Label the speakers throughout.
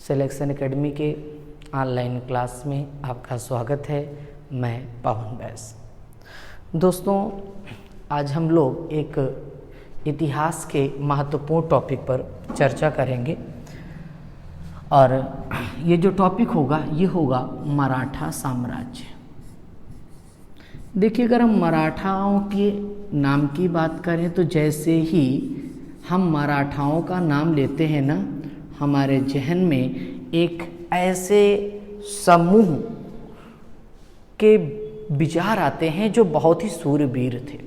Speaker 1: Selection academy के online class में आपका स्वागत है। मैं पवन बैस। दोस्तों, आज हम लोग एक इतिहास के महत्वपूर्ण टॉपिक पर चर्चा करेंगे और ये जो टॉपिक होगा ये होगा मराठा साम्राज्य। देखिए, अगर हम मराठाओं के नाम की बात करें तो जैसे ही हम मराठाओं का नाम लेते हैं ना, हमारे जहन में एक ऐसे समूह के विचार आते हैं जो बहुत ही सूरवीर थे,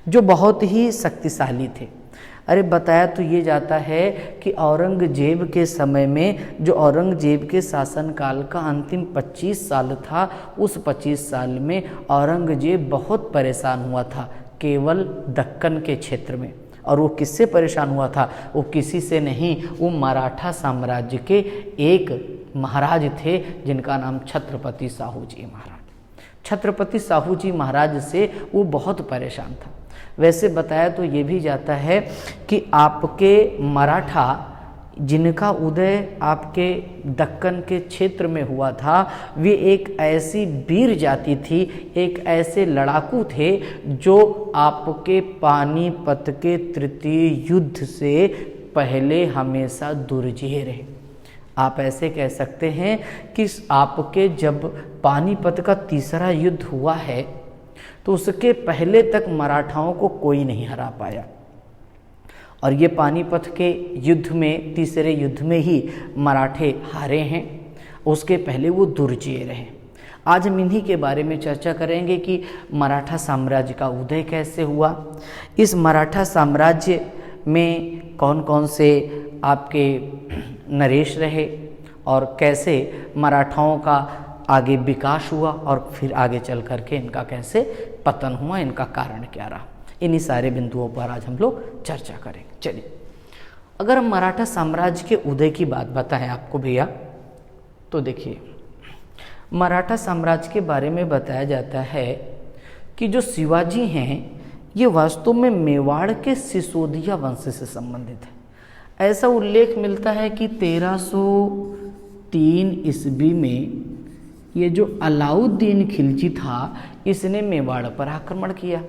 Speaker 1: जो बहुत ही शक्तिशाली थे। अरे बताया तो ये जाता है कि औरंगजेब के समय में, जो औरंगजेब के शासनकाल का अंतिम 25 साल था, उस 25 साल में औरंगजेब बहुत परेशान हुआ था केवल दक्कन के क्षेत्र में। और वो किससे परेशान हुआ था? वो किसी से नहीं, वो मराठा साम्राज्य के एक महाराज थे जिनका नाम छत्रपति साहू जी महाराज। छत्रपति साहू जी महाराज से वो बहुत परेशान था। वैसे बताया तो ये भी जाता है कि आपके मराठा जिनका उदय आपके दक्कन के क्षेत्र में हुआ था, वे एक ऐसी वीर जाति थी, एक ऐसे लड़ाकू थे जो आपके पानीपत के तृतीय युद्ध से पहले हमेशा दुर्जेय रहे। आप ऐसे कह सकते हैं कि आपके जब पानीपत का तीसरा युद्ध हुआ है तो उसके पहले तक मराठाओं को कोई नहीं हरा पाया, और ये पानीपत के युद्ध में, तीसरे युद्ध में ही मराठे हारे हैं। उसके पहले वो दुर्जेय रहे। आज हम इन्हीं के बारे में चर्चा करेंगे कि मराठा साम्राज्य का उदय कैसे हुआ, इस मराठा साम्राज्य में कौन कौन से आपके नरेश रहे और कैसे मराठाओं का आगे विकास हुआ और फिर आगे चल करके इनका कैसे पतन हुआ, इनका कारण क्या रहा। इन्हीं सारे बिंदुओं पर आज हम लोग चर्चा करेंगे। चलिए, अगर हम मराठा साम्राज्य के उदय की बात बताएं आपको भैया, तो देखिए, मराठा साम्राज्य के बारे में बताया जाता है कि जो शिवाजी हैं ये वास्तव में मेवाड़ के सिसोदिया वंश से संबंधित है। ऐसा उल्लेख मिलता है कि 1303 ईस्वी में ये जो अलाउद्दीन खिलजी था, इसने मेवाड़ पर आक्रमण किया।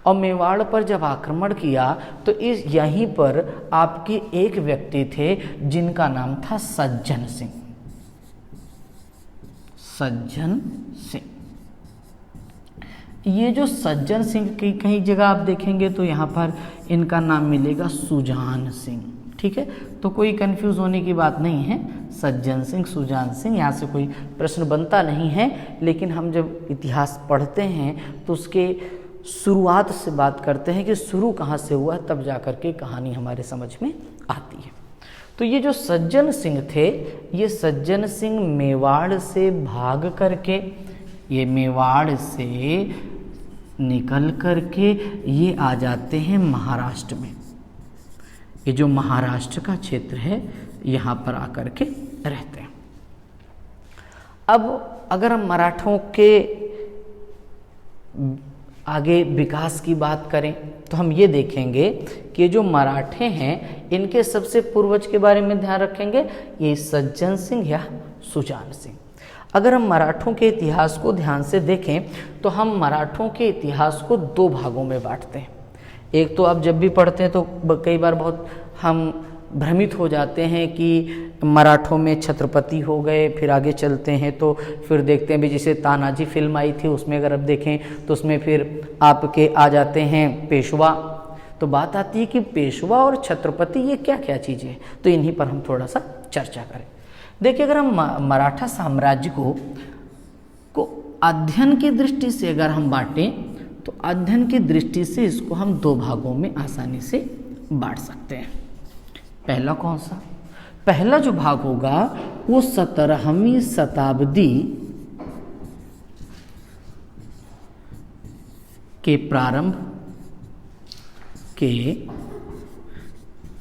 Speaker 1: और मेवाड़ पर जब आक्रमण किया तो इस यहीं पर आपके एक व्यक्ति थे जिनका नाम था सज्जन सिंह। सज्जन सिंह, ये जो सज्जन सिंह की कहीं जगह आप देखेंगे तो यहाँ पर इनका नाम मिलेगा सुजान सिंह। ठीक है, तो कोई कंफ्यूज होने की बात नहीं है। सज्जन सिंह, सुजान सिंह, यहाँ से कोई प्रश्न बनता नहीं है। लेकिन हम जब इतिहास पढ़ते हैं तो उसके शुरुआत से बात करते हैं कि शुरू कहाँ से हुआ, तब जाकर के कहानी हमारे समझ में आती है। तो ये जो सज्जन सिंह थे, ये सज्जन सिंह मेवाड़ से भाग करके, ये मेवाड़ से निकल करके ये आ जाते हैं महाराष्ट्र में। ये जो महाराष्ट्र का क्षेत्र है, यहाँ पर आकर के रहते हैं। अब अगर हम मराठों के आगे विकास की बात करें तो हम ये देखेंगे कि जो मराठे हैं इनके सबसे पूर्वज के बारे में ध्यान रखेंगे, ये सज्जन सिंह या सुजान सिंह। अगर हम मराठों के इतिहास को ध्यान से देखें तो हम मराठों के इतिहास को दो भागों में बांटते हैं। एक तो आप जब भी पढ़ते हैं तो कई बार बहुत हम भ्रमित हो जाते हैं कि मराठों में छत्रपति हो गए, फिर आगे चलते हैं तो फिर देखते हैं भी, जैसे तानाजी फिल्म आई थी उसमें अगर आप देखें तो उसमें फिर आपके आ जाते हैं पेशवा। तो बात आती है कि पेशवा और छत्रपति ये क्या क्या चीज़ें हैं, तो इन्हीं पर हम थोड़ा सा चर्चा करें। देखिए, अगर हम मराठा साम्राज्य को अध्ययन की दृष्टि से अगर हम बांटें तो अध्ययन की दृष्टि से इसको हम दो भागों में आसानी से बांट सकते हैं। पहला कौन सा? पहला जो भाग होगा वो 17वीं शताब्दी के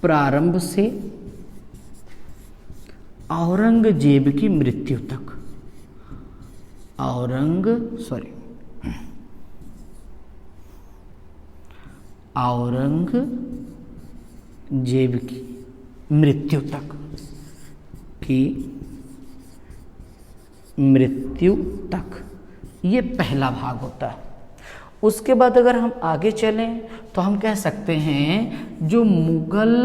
Speaker 1: प्रारंभ से औरंगजेब की मृत्यु तक, औरंगजेब की मृत्यु तक की मृत्यु तक, ये पहला भाग होता है। उसके बाद अगर हम आगे चलें तो हम कह सकते हैं जो मुगल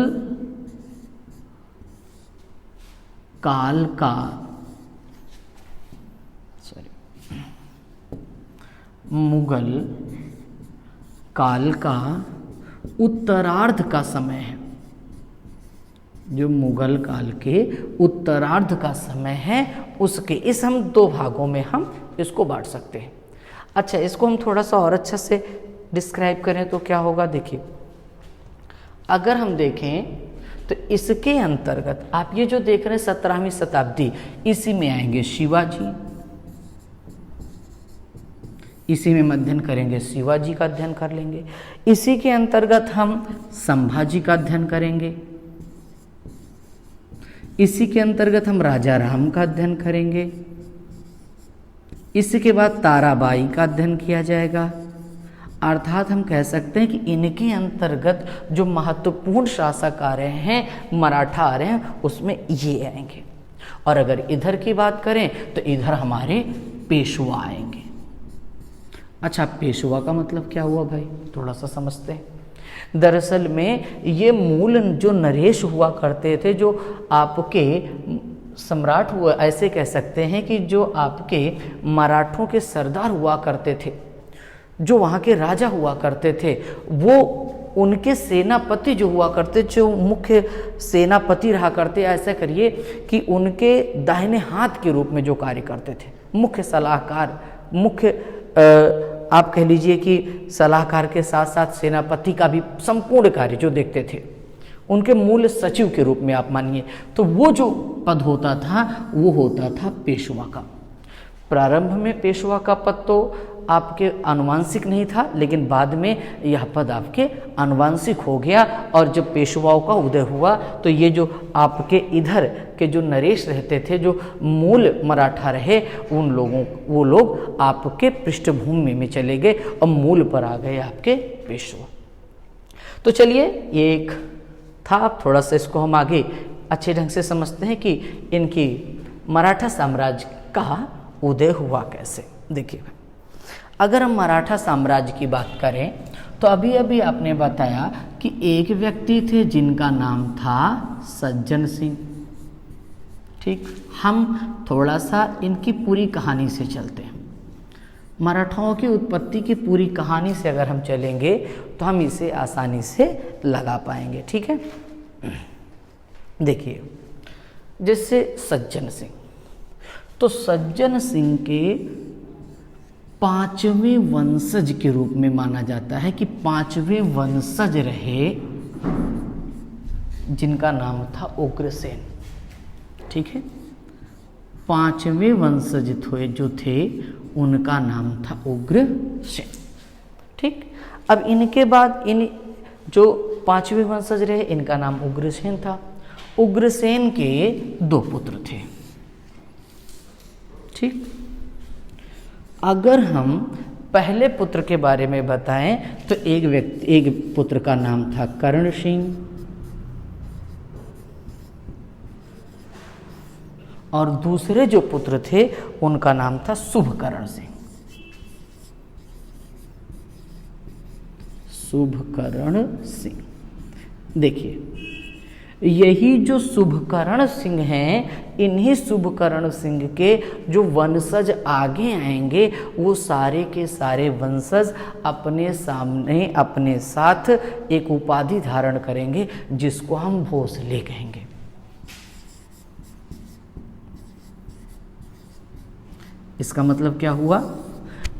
Speaker 1: काल का मुगल काल का उत्तरार्ध का समय है, जो मुगल काल के उत्तरार्ध का समय है उसके इस हम दो भागों में हम इसको बांट सकते हैं। अच्छा, इसको हम थोड़ा सा और अच्छा से डिस्क्राइब करें तो क्या होगा, देखिए अगर हम देखें तो इसके अंतर्गत आप ये जो देख रहे हैं 17वीं शताब्दी, इसी में आएंगे शिवाजी, इसी में अध्ययन करेंगे, शिवाजी का अध्ययन कर लेंगे। इसी के अंतर्गत हम संभाजी का अध्ययन करेंगे, इसी के अंतर्गत हम राजा राम का अध्ययन करेंगे, इसी के बाद ताराबाई का अध्ययन किया जाएगा। अर्थात हम कह सकते हैं कि इनके अंतर्गत जो महत्वपूर्ण शासक आ रहे हैं, मराठा आ रहे हैं, उसमें ये आएंगे। और अगर इधर की बात करें तो इधर हमारे पेशवा आएंगे। अच्छा, पेशवा का मतलब क्या हुआ भाई, थोड़ा सा समझते हैं। दरअसल में ये मूल जो नरेश हुआ करते थे, जो आपके सम्राट हुआ, ऐसे कह सकते हैं कि जो आपके मराठों के सरदार हुआ करते थे, जो वहाँ के राजा हुआ करते थे, वो उनके सेनापति जो हुआ करते, जो मुख्य सेनापति रहा करते, ऐसा करिए कि उनके दाहिने हाथ के रूप में जो कार्य करते थे, मुख्य सलाहकार, मुख्य आप कह लीजिए कि सलाहकार के साथ साथ सेनापति का भी संपूर्ण कार्य जो देखते थे, उनके मूल सचिव के रूप में आप मानिए, तो वो जो पद होता था वो होता था पेशवा का। प्रारंभ में पेशवा का पद तो आपके आनुवांशिक नहीं था, लेकिन बाद में यह पद आपके आनुवांशिक हो गया। और जब पेशवाओं का उदय हुआ तो ये जो आपके इधर के जो नरेश रहते थे, जो मूल मराठा रहे, उन लोगों वो लोग आपके पृष्ठभूमि में चले गए और मूल पर आ गए आपके पेशवा। तो चलिए, ये एक था, थोड़ा सा इसको हम आगे अच्छे ढंग से समझते हैं कि इनकी मराठा साम्राज्य का उदय हुआ कैसे। देखिए, अगर हम मराठा साम्राज्य की बात करें तो अभी अभी आपने बताया कि एक व्यक्ति थे जिनका नाम था सज्जन सिंह। ठीक, हम थोड़ा सा इनकी पूरी कहानी से चलते हैं। मराठाओं की उत्पत्ति की पूरी कहानी से अगर हम चलेंगे तो हम इसे आसानी से लगा पाएंगे। ठीक है, देखिए जैसे सज्जन सिंह, तो सज्जन सिंह के 5वें वंशज के रूप में माना जाता है कि 5वें वंशज रहे जिनका नाम था उग्रसेन। ठीक है, 5वें वंशज जो थे उनका नाम था उग्रसेन। ठीक, अब इनके बाद इन जो 5वें वंशज रहे, इनका नाम उग्रसेन था। उग्रसेन के 2 पुत्र थे। ठीक, अगर हम पहले पुत्र के बारे में बताएं तो एक पुत्र का नाम था कर्ण सिंह और दूसरे जो पुत्र थे उनका नाम था शुभकर्ण सिंह। शुभकर्ण सिंह, देखिए यही जो शुभकर्ण सिंह हैं, इन्हीं शुभकर्ण सिंह के जो वंशज आगे आएंगे, वो सारे के सारे वंशज अपने सामने अपने साथ एक उपाधि धारण करेंगे जिसको हम भोसले कहेंगे। इसका मतलब क्या हुआ?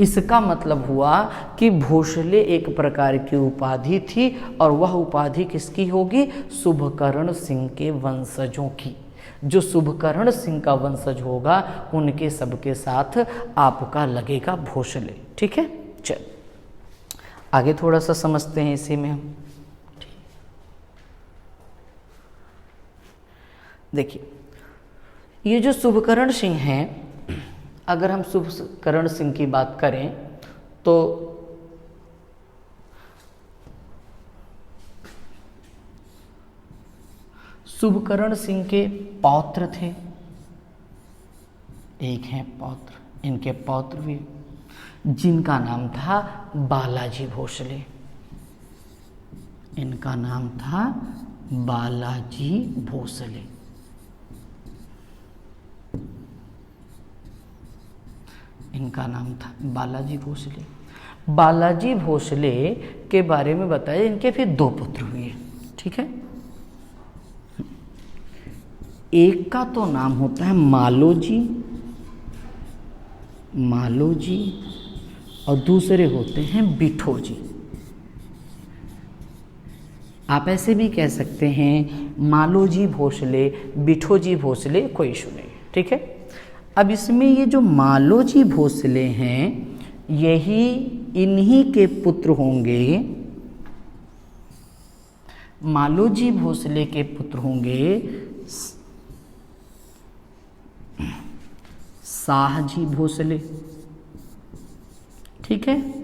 Speaker 1: इसका मतलब हुआ कि भोसले एक प्रकार की उपाधि थी और वह उपाधि किसकी होगी? शुभकर्ण सिंह के वंशजों की। जो शुभकर्ण सिंह का वंशज होगा उनके सबके साथ आपका लगेगा भोसले। ठीक है, चल आगे थोड़ा सा समझते हैं इसी में हम। देखिए, ये जो शुभकर्ण सिंह हैं, अगर हम शुभकर्ण सिंह की बात करें तो शुभकर्ण सिंह के पौत्र थे एक हैं पौत्र, इनके पौत्र भी, जिनका नाम था बालाजी भोसले। इनका नाम था बालाजी भोसले। इनका नाम था बालाजी भोसले। बालाजी भोसले के बारे में बताया, इनके फिर दो पुत्र हुए, ठीक है। एक का तो नाम होता है मालोजी, मालोजी, और दूसरे होते हैं बिठोजी। आप ऐसे भी कह सकते हैं मालोजी भोसले, बिठोजी भोसले, कोई इशू नहीं, ठीक है। अब इसमें ये जो मालोजी भोसले हैं, यही इन्हीं के पुत्र होंगे, मालोजी भोसले के पुत्र होंगे शाहजी भोसले, ठीक है।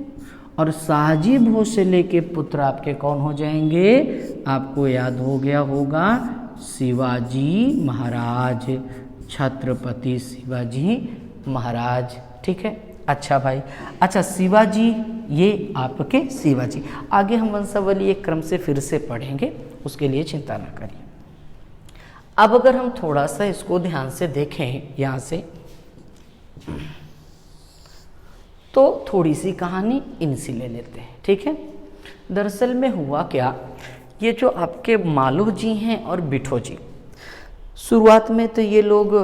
Speaker 1: और शाहजी भोसले के पुत्र आपके कौन हो जाएंगे, आपको याद हो गया होगा, शिवाजी महाराज, छत्रपति शिवाजी महाराज, ठीक है। अच्छा भाई, अच्छा शिवाजी, ये आपके शिवाजी। आगे हम वंशावली एक क्रम से फिर से पढ़ेंगे, उसके लिए चिंता न करिए। अब अगर हम थोड़ा सा इसको ध्यान से देखें यहाँ से, तो थोड़ी सी कहानी इनसे ले लेते हैं, ठीक है। दरअसल में हुआ क्या, ये जो आपके मालो जी हैं और बिठो जी, शुरुआत में तो ये लोग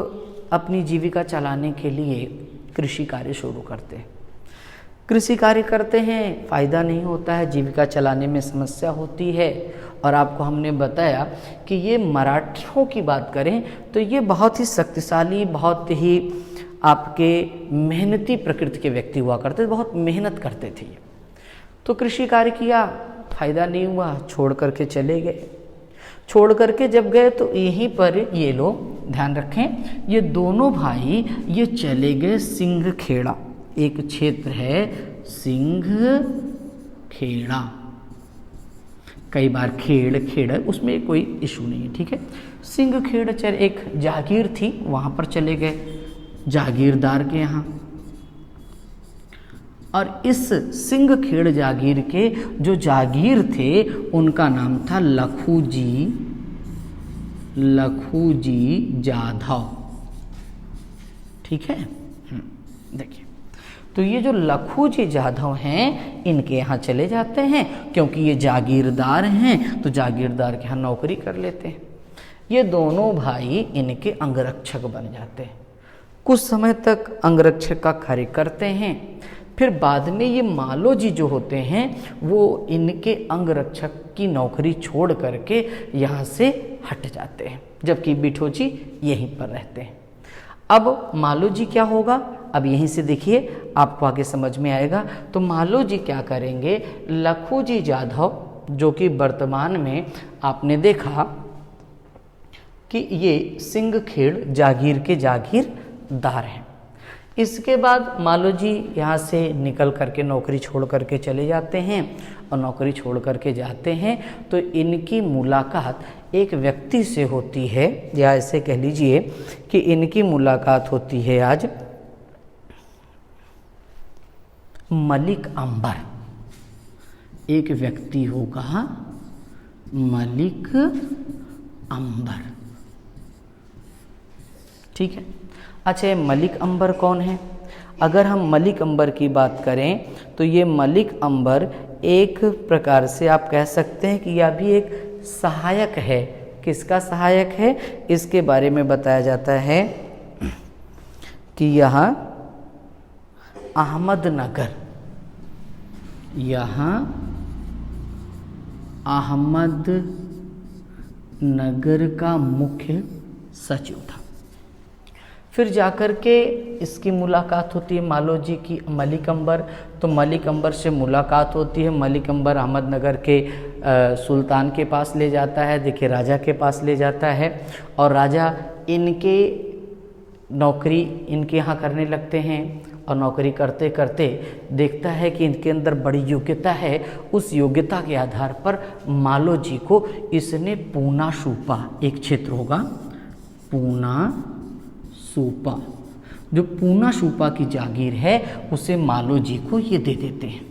Speaker 1: अपनी जीविका चलाने के लिए कृषि कार्य शुरू करते हैं। कृषि कार्य करते हैं, फ़ायदा नहीं होता है, जीविका चलाने में समस्या होती है। और आपको हमने बताया कि ये मराठों की बात करें तो ये बहुत ही शक्तिशाली, बहुत ही आपके मेहनती प्रकृति के व्यक्ति हुआ करते थे, बहुत मेहनत करते थे। तो कृषि कार्य किया, फ़ायदा नहीं हुआ, छोड़ करके चले गए। छोड़ करके जब गए तो यहीं पर ये लोग, ध्यान रखें, ये दोनों भाई ये चले गए सिंघखेड़ा, एक क्षेत्र है सिंघखेड़ा, कई बार खेड़, उसमें कोई इशू नहीं है, ठीक है। सिंघखेड़ एक जागीर थी, वहाँ पर चले गए जागीरदार के यहाँ। और इस सिंघखेड़ जागीर के जो जागीर थे, उनका नाम था लखूजी जाधव, ठीक है। देखिए, तो ये जो लखूजी जाधव हैं, इनके यहाँ चले जाते हैं, क्योंकि ये जागीरदार हैं, तो जागीरदार के यहाँ नौकरी कर लेते हैं। ये दोनों भाई इनके अंगरक्षक बन जाते हैं। कुछ समय तक अंगरक्षक का कार्य करते हैं, फिर बाद में ये मालोजी जो होते हैं, वो इनके अंगरक्षक की नौकरी छोड़ करके यहाँ से हट जाते हैं, जबकि बिठो जी यहीं पर रहते हैं। अब मालोजी क्या होगा, अब यहीं से देखिए, आपको आगे समझ में आएगा। तो मालोजी क्या करेंगे, लखूजी जाधव, जो कि वर्तमान में आपने देखा कि ये सिंघखेड़ जागीर के जागीरदार हैं। इसके बाद मालोजी यहाँ से निकल करके नौकरी छोड़ करके चले जाते हैं, और नौकरी छोड़ करके जाते हैं तो इनकी मुलाकात एक व्यक्ति से होती है, या ऐसे कह लीजिए कि इनकी मुलाकात होती है आज मलिक अंबर। एक व्यक्ति होगा मलिक अंबर, ठीक है। अच्छा, मलिक अंबर कौन है? अगर हम मलिक अंबर की बात करें तो ये मलिक अंबर एक प्रकार से आप कह सकते हैं कि यह भी एक सहायक है। किसका सहायक है? इसके बारे में बताया जाता है कि यहाँ अहमदनगर, यहाँ अहमदनगर का मुख्य सचिव था। फिर जाकर के इसकी मुलाकात होती है मालोजी की मलिक अंबर। तो मलिक अंबर से मुलाकात होती है, मलिक अंबर अहमदनगर के सुल्तान के पास ले जाता है, देखिए राजा के पास ले जाता है, और राजा इनके नौकरी इनके यहाँ करने लगते हैं। और नौकरी करते करते देखता है कि इनके अंदर बड़ी योग्यता है। उस योग्यता के आधार पर मालोजी को इसने पूना सूपा, एक क्षेत्र होगा पूना सूपा, जो पूना सूपा की जागीर है उसे मालो जी को ये दे देते हैं।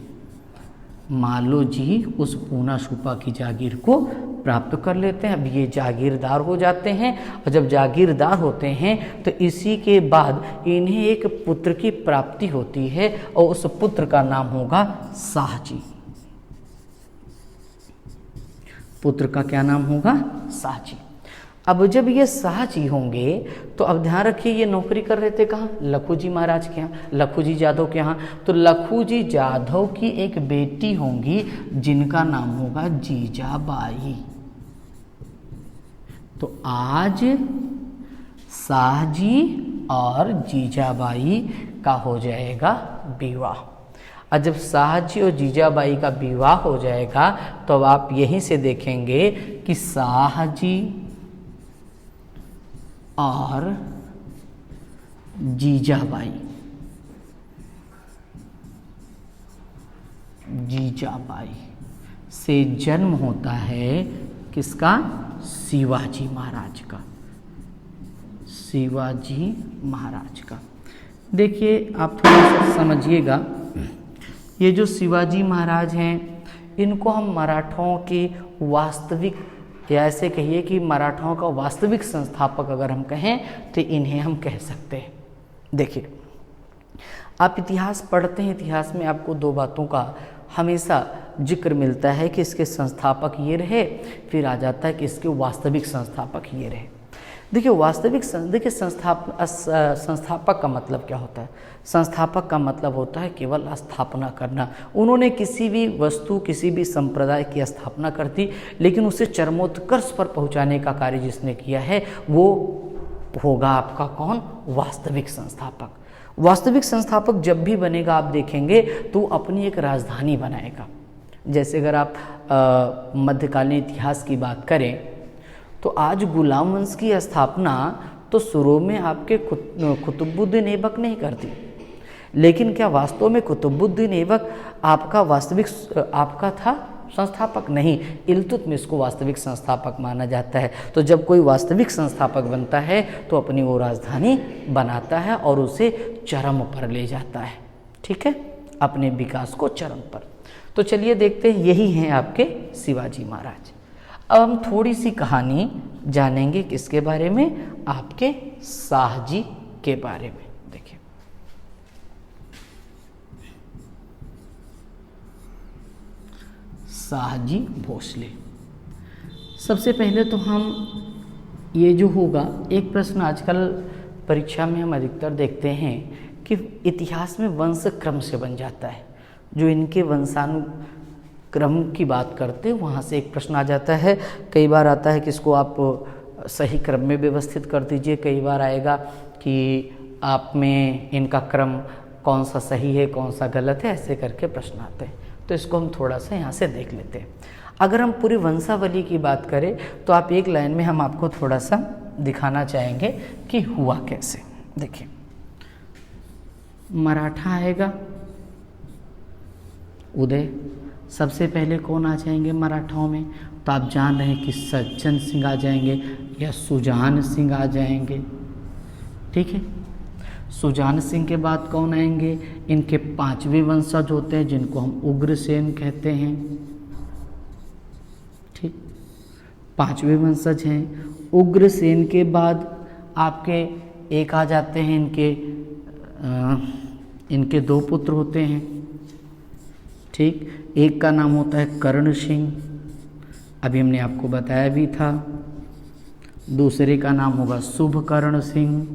Speaker 1: मालो जी उस पूना सूपा की जागीर को प्राप्त कर लेते हैं। अब ये जागीरदार हो जाते हैं और जब जागीरदार होते हैं तो इसी के बाद इन्हें एक पुत्र की प्राप्ति होती है और उस पुत्र का नाम होगा शाहजी। पुत्र का क्या नाम होगा? शाहजी। अब जब ये शाहजी होंगे तो अब ध्यान रखिए ये नौकरी कर रहे थे कहाँ? लखू जी महाराज के यहाँ, लखू जी जाधव के यहाँ। तो लखू जी जाधव की एक बेटी होंगी जिनका नाम होगा जीजाबाई। तो आज शाहजी और जीजाबाई का हो जाएगा विवाह। और जब शाहजी और जीजाबाई का विवाह हो जाएगा तो अब आप यहीं से देखेंगे कि शाहजी और जीजाबाई से जन्म होता है किसका? शिवाजी महाराज का। शिवाजी महाराज का। देखिए आप थोड़ा सा समझिएगा, ये जो शिवाजी महाराज हैं इनको हम मराठों के वास्तविक, या ऐसे कहिए कि मराठाओं का वास्तविक संस्थापक अगर हम कहें तो इन्हें हम कह सकते हैं। देखिए आप इतिहास पढ़ते हैं, इतिहास में आपको दो बातों का हमेशा जिक्र मिलता है कि इसके संस्थापक ये रहे, फिर आ जाता है कि इसके वास्तविक संस्थापक ये रहे। देखिए वास्तविक संस्थापक का मतलब क्या होता है? संस्थापक का मतलब होता है केवल स्थापना करना। उन्होंने किसी भी वस्तु, किसी भी संप्रदाय की स्थापना कर दी, लेकिन उसे चरमोत्कर्ष पर पहुंचाने का कार्य जिसने किया है वो होगा आपका कौन? वास्तविक संस्थापक। वास्तविक संस्थापक जब भी बनेगा आप देखेंगे तो अपनी एक राजधानी बनाएगा। जैसे अगर आप मध्यकालीन इतिहास की बात करें तो आज गुलाम वंश की स्थापना तो शुरू में आपके कुतुबुद्दीन ऐबक ने ही कर दी, लेकिन क्या वास्तव में कुतुबुद्दीन ऐबक आपका वास्तविक आपका था संस्थापक? नहीं, इल्तुतमिश को वास्तविक संस्थापक माना जाता है। तो जब कोई वास्तविक संस्थापक बनता है तो अपनी वो राजधानी बनाता है और उसे चरम पर ले जाता है, ठीक है, अपने विकास को चरम पर। तो चलिए देखते हैं, यही हैं आपके शिवाजी महाराज। अब हम थोड़ी सी कहानी जानेंगे किसके बारे में? आपके शाहजी के बारे में। देखिए शाहजी भोसले। सबसे पहले तो हम ये जो होगा, एक प्रश्न आजकल परीक्षा में हम अधिकतर देखते हैं कि इतिहास में वंश क्रम से बन जाता है। जो इनके वंशानुक्रम की बात करते हैं वहाँ से एक प्रश्न आ जाता है। कई बार आता है कि इसको आप सही क्रम में व्यवस्थित कर दीजिए, कई बार आएगा कि आप में इनका क्रम कौन सा सही है कौन सा गलत है, ऐसे करके प्रश्न आते हैं। तो इसको हम थोड़ा सा यहाँ से देख लेते हैं। अगर हम पूरी वंशावली की बात करें तो आप एक लाइन में हम आपको थोड़ा सा दिखाना चाहेंगे कि हुआ कैसे। देखिए मराठा आएगा, उदय। सबसे पहले कौन आ जाएंगे मराठाओं में? तो आप जान रहे हैं कि सज्जन सिंह आ जाएंगे या सुजान सिंह आ जाएंगे, ठीक है। सुजान सिंह के बाद कौन आएंगे? इनके पांचवें वंशज होते हैं जिनको हम उग्रसेन कहते हैं, ठीक, पांचवें वंशज हैं। उग्रसेन के बाद आपके एक आ जाते हैं इनके दो पुत्र होते हैं, ठीक। एक का नाम होता है कर्ण सिंह, अभी हमने आपको बताया भी था। दूसरे का नाम होगा शुभकर्ण सिंह,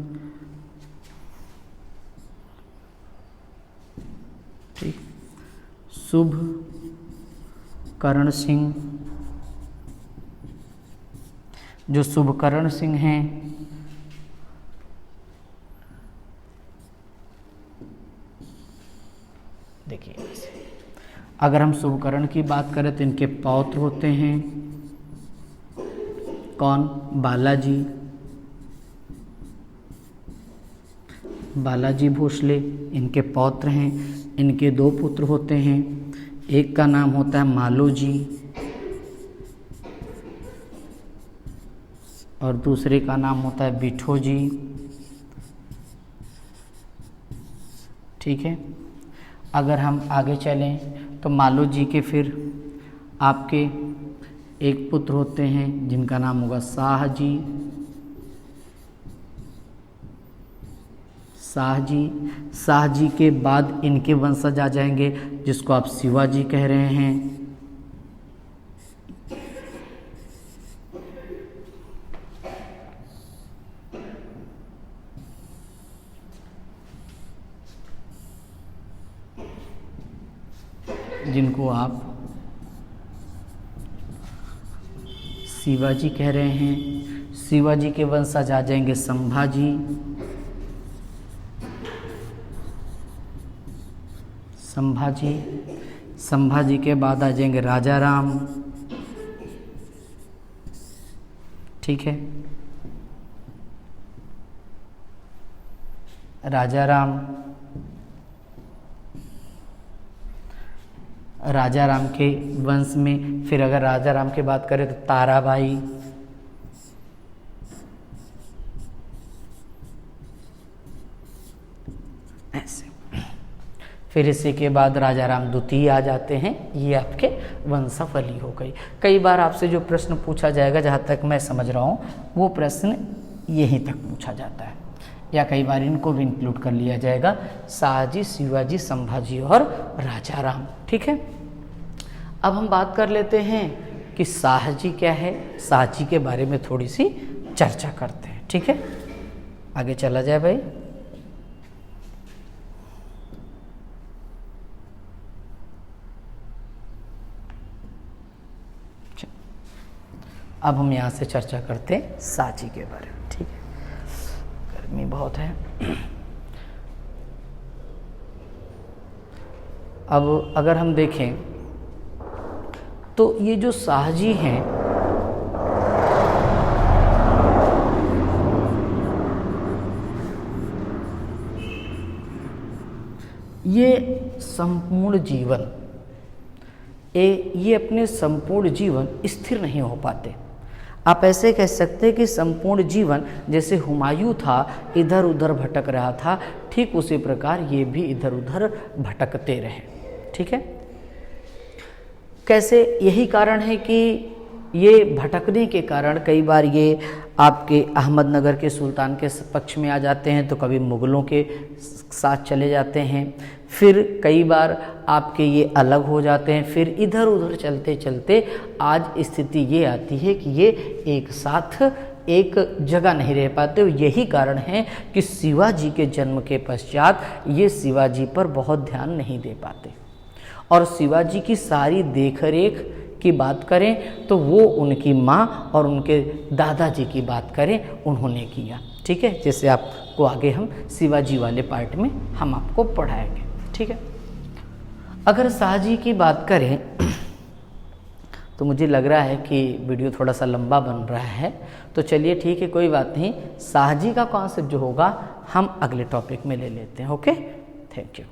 Speaker 1: ठीक, शुभकर्ण सिंह। जो शुभकर्ण सिंह हैं देखिए, अगर हम शुभकर्ण की बात करें तो इनके पौत्र होते हैं कौन? बालाजी, बालाजी भोसले इनके पौत्र हैं। इनके दो पुत्र होते हैं, एक का नाम होता है मालोजी और दूसरे का नाम होता है बिठोजी। ठीक है। अगर हम आगे चलें तो मालो जी के फिर आपके एक पुत्र होते हैं जिनका नाम होगा शाह जी। शाह जी के बाद इनके वंशज आ जाएंगे जिसको आप शिवाजी कह रहे हैं। जिनको आप शिवाजी कह रहे हैं। शिवाजी के वंशज आ जाएंगे संभाजी। संभाजी के बाद आ जाएंगे राजा राम। ठीक है, राजा राम के वंश में फिर अगर राजा राम की बात करें तो ताराबाई। ऐसे फिर इसी के बाद राजा राम द्वितीय आ जाते हैं। ये आपके वंशावली हो गई। कई बार आपसे जो प्रश्न पूछा जाएगा, जहाँ तक मैं समझ रहा हूँ, वो प्रश्न यहीं तक पूछा जाता है, या कई बार इनको भी इंक्लूड कर लिया जाएगा, शाहजी, शिवाजी, संभाजी और राजा राम। ठीक है, अब हम बात कर लेते हैं कि शाहजी क्या है। शाहजी के बारे में थोड़ी सी चर्चा करते हैं। ठीक है, आगे चला जाए भाई। अब हम यहाँ से चर्चा करते हैं शाहजी के बारे में। ठीक है, गर्मी बहुत है। अब अगर हम देखें तो ये जो शाहजी हैं, ये संपूर्ण जीवन ये अपने संपूर्ण जीवन स्थिर नहीं हो पाते। आप ऐसे कह सकते हैं कि संपूर्ण जीवन जैसे हुमायूं था, इधर उधर भटक रहा था, ठीक उसी प्रकार ये भी इधर उधर भटकते रहे। ठीक है, कैसे? यही कारण है कि ये भटकने के कारण कई बार ये आपके अहमदनगर के सुल्तान के पक्ष में आ जाते हैं, तो कभी मुग़लों के साथ चले जाते हैं, फिर कई बार आपके ये अलग हो जाते हैं, फिर इधर उधर चलते चलते आज स्थिति ये आती है कि ये एक साथ एक जगह नहीं रह पाते। यही कारण है कि शिवाजी के जन्म के पश्चात ये शिवाजी पर बहुत ध्यान नहीं दे पाते, और शिवाजी की सारी देखरेख की बात करें तो वो उनकी माँ और उनके दादाजी की बात करें, उन्होंने किया। ठीक है, जैसे आपको आगे हम शिवाजी वाले पार्ट में हम आपको पढ़ाएंगे। ठीक है, अगर शाहजी की बात करें तो मुझे लग रहा है कि वीडियो थोड़ा सा लंबा बन रहा है, तो चलिए ठीक है, कोई बात नहीं। शाहजी का कॉन्सेप्ट जो होगा हम अगले टॉपिक में ले लेते हैं। Okay, thank you.